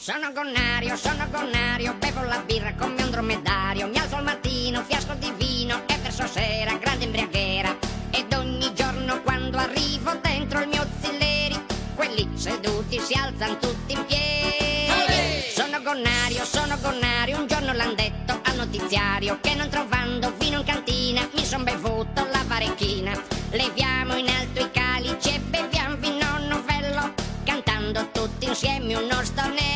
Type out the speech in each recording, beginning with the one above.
Sono connario, bevo la birra come un dromedario. Mi alzo al mattino, fiasco di vino e verso sera, grande embriaghera. Ed ogni giorno quando arrivo dentro il mio Zilleri, quelli seduti si alzano tutti in piedi. Sono connario, un giorno l'han detto al notiziario che non trovando vino in cantina mi son bevuto la varechina. Leviamo in alto i calici e beviamo vino novello, cantando tutti insieme uno stornello.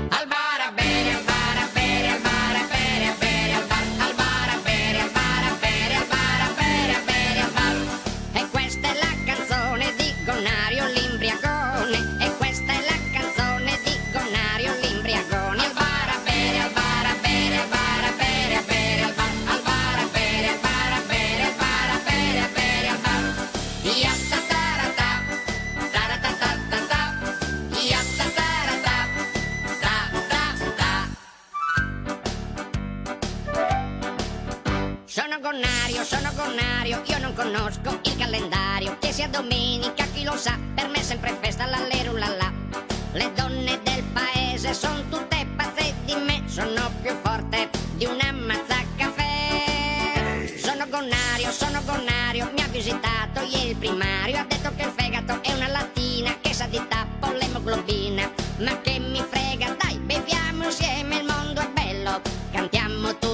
Al bar a bere, al bar a bere, al bar a bere, a bere, al bar, al bar a bere, al bar a bere, al bar a bere, a bere, al bar. E questa è la canzone di Gonario l'imbriagone, e questa è la canzone di Gonario l'imbriagone. Al bar a bere, al bar a bere, al bar a bere, a bere, al bar, al bar a bere, al bar a bere, al bar a bere, a bere, al bar. Iattatarata, taratatata, iattatarata, ta ta ta. Sono connario, io non conosco il calendario. Che sia domenica, chi lo sa, per me è sempre festa, l'allerulala. Le donne del paese son tutte pazze di me, sono più forte di una mazzacaffè. Sono connario, mi ha visitato ieri il primario, ha detto che il fegato è una lattina che sa di tappo l'emoglobina. Ma che mi frega, dai, beviamo insieme, il mondo è bello, cantiamo tutti